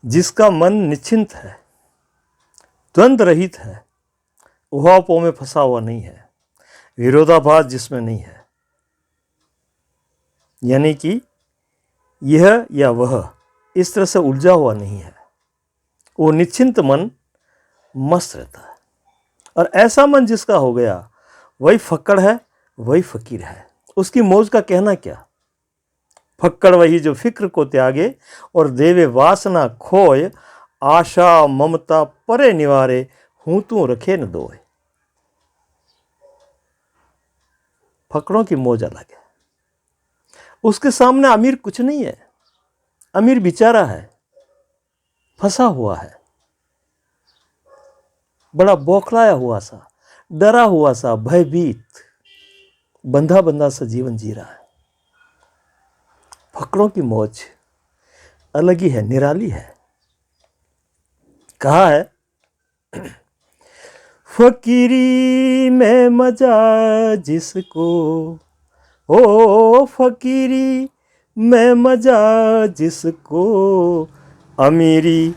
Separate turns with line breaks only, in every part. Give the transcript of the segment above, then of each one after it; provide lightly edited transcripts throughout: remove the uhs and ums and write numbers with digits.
जिसका मन निश्चिंत है, द्वंद्व रहित है, उहापों में फंसा हुआ नहीं है, विरोधाभास जिसमें नहीं है, यानी कि यह या वह इस तरह से उलझा हुआ नहीं है, वो निश्चिंत मन मस्त रहता है। और ऐसा मन जिसका हो गया वही फक्कड़ है, वही फकीर है। उसकी मौज का कहना क्या। फक्कड़ वही जो फिक्र को त्यागे और देवे वासना खोए, आशा ममता परे निवारे, हूं तू रखे न दोए। फक्कड़ों की मौज अलग है। उसके सामने अमीर कुछ नहीं है। अमीर बेचारा है, फंसा हुआ है, बड़ा बौखलाया हुआ सा, डरा हुआ सा, भयभीत, बंधा बंधा सा जीवन जी रहा है। फक्कड़ों की मौज अलग ही है, निराली है। कहा है, फकीरी में मजा जिसको, ओ फकीरी में मजा जिसको, अमीरी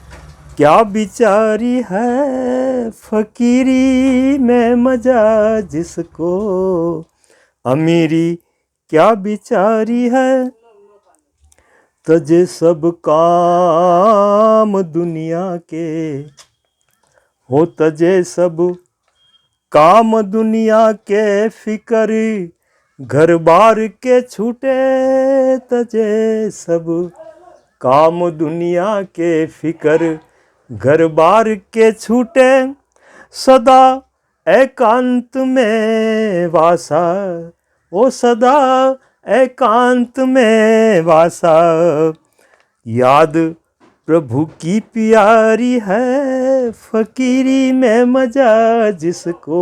क्या बिचारी है। फकीरी में मजा जिसको, अमीरी क्या बिचारी है। तजे सब काम दुनिया के, हो तजे सब काम दुनिया के, फिकर घर बार के छूटे। तजे सब काम दुनिया के, फिकर घर बार के छूटे। सदा एकांत में वासा, ओ सदा एकांत में वासा, याद प्रभु की प्यारी है। फकीरी में मजा जिसको,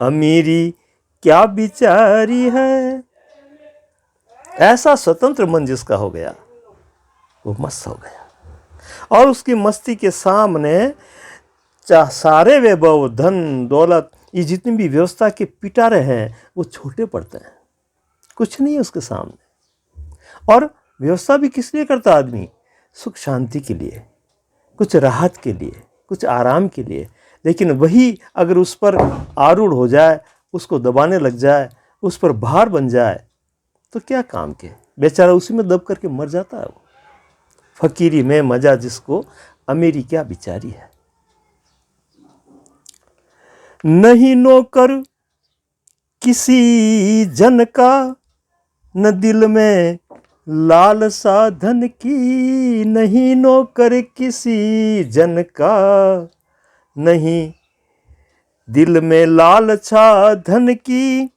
अमीरी क्या बिचारी है। ऐसा स्वतंत्र मन जिसका हो गया वो मस्त हो गया। और उसकी मस्ती के सामने सारे वैभव, धन दौलत, ये जितनी भी व्यवस्था के पिटारे हैं वो छोटे पड़ते हैं, कुछ नहीं है उसके सामने। और व्यवस्था भी किस लिए करता आदमी, सुख शांति के लिए, कुछ राहत के लिए, कुछ आराम के लिए। लेकिन वही अगर उस पर आरूढ़ हो जाए, उसको दबाने लग जाए, उस पर भार बन जाए, तो क्या काम के, बेचारा उसी में दब करके मर जाता है वो। फकीरी में मजा जिसको, अमीरी क्या बिचारी है। नहीं नौकर किसी जन का, न दिल में लालसा धन की। नहीं नौकर किसी जन का, नहीं दिल में लालसा धन की।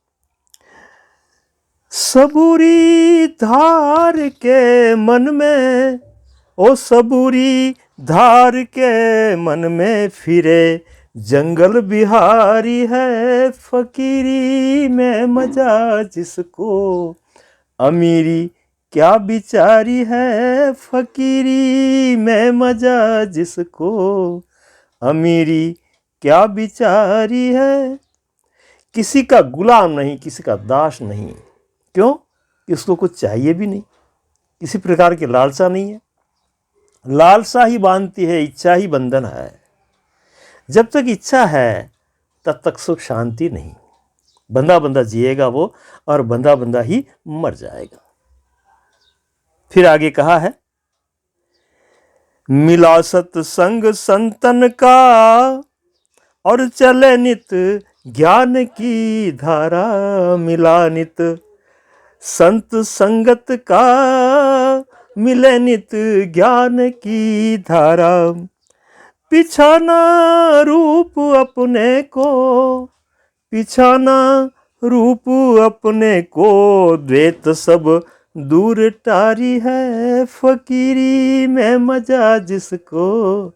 सबूरी धार के मन में, ओ सबूरी धार के मन में, फिरे जंगल बिहारी है। फकीरी में मजा जिसको, अमीरी क्या बिचारी है। फकीरी में मजा जिसको, अमीरी क्या बिचारी है। किसी का गुलाम नहीं, किसी का दास नहीं। क्यों कि उसको कुछ चाहिए भी नहीं, किसी प्रकार की लालसा नहीं है। लालसा ही बांधती है, इच्छा ही बंधन है। जब तक इच्छा है तब तक सुख शांति नहीं। बंधा बंधा जिएगा वो, और बंधा बंधा ही मर जाएगा। फिर आगे कहा है, मिला सत्संग संतन का, और चले नित ज्ञान की धारा। मिला नित संत संगत का, मिले नित ज्ञान की धारा। पिछाना रूप अपने को, पिछाना रूप अपने को, द्वैत सब दूर टारी है। फकीरी में मजा जिसको,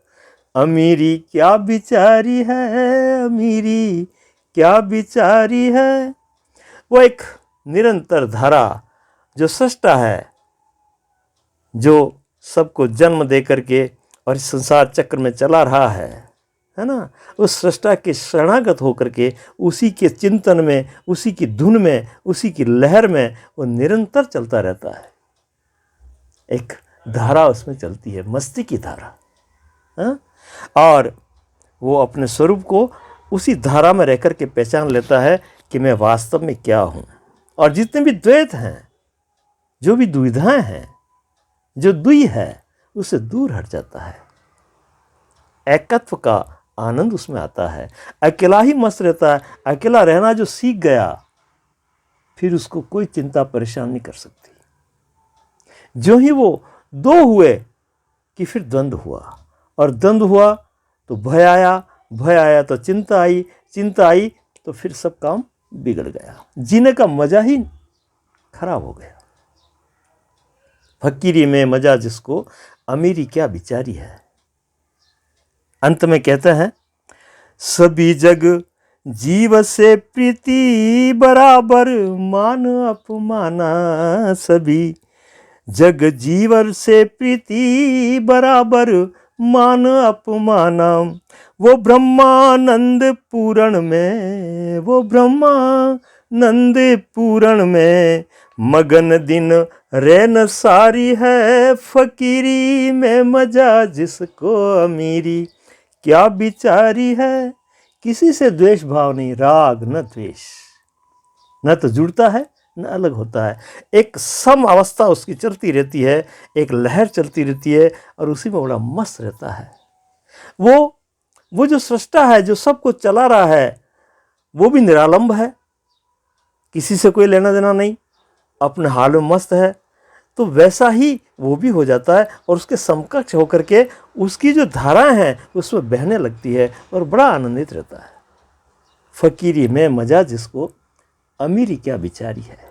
अमीरी क्या बिचारी है। अमीरी क्या बिचारी है। वो एक निरंतर धारा जो सृष्टा है, जो सबको जन्म दे करके और इस संसार चक्र में चला रहा है ना। उस सृष्टा के शरणागत होकर के उसी के चिंतन में, उसी की धुन में, उसी की लहर में वो निरंतर चलता रहता है। एक धारा उसमें चलती है, मस्ती की धारा। हाँ? और वो अपने स्वरूप को उसी धारा में रहकर के पहचान लेता है कि मैं वास्तव में क्या हूँ। और जितने भी द्वैत हैं, जो भी दुविधाएं हैं, जो दुई है, उससे दूर हट जाता है। एकत्व का आनंद उसमें आता है। अकेला ही मस्त रहता है। अकेला रहना जो सीख गया, फिर उसको कोई चिंता परेशान नहीं कर सकती। जो ही वो दो हुए कि फिर द्वंद्व हुआ, और द्वंद्व हुआ तो भय आया, भय आया तो चिंता आई, चिंता आई तो फिर सब काम बिगड़ गया। जीने का मजा ही खराब हो गया। फकीरी में मजा जिसको, अमीरी क्या बिचारी है। अंत में कहते हैं, सभी जग जीव से प्रीति बराबर, मान अपमाना सभी जग जीवर से प्रीति बराबर, मान अपमाना। वो ब्रह्मानंद पूरण में, वो ब्रह्मानंद पूरण में, मगन दिन रैन सारी है। फकीरी में मजा जिसको, अमीरी क्या बिचारी है। किसी से द्वेष भाव नहीं, राग न द्वेष, न तो जुड़ता है न अलग होता है। एक सम अवस्था उसकी चलती रहती है, एक लहर चलती रहती है, और उसी में बड़ा मस्त रहता है। वो जो सृष्टा है, जो सबको चला रहा है, वो भी निरालंब है, किसी से कोई लेना देना नहीं, अपने हाल में मस्त है। तो वैसा ही वो भी हो जाता है, और उसके समकक्ष होकर के उसकी जो धाराएं हैं उसमें बहने लगती है, और बड़ा आनंदित रहता है। फकीरी में मजा जिसको, अमीरी क्या बिचारी है।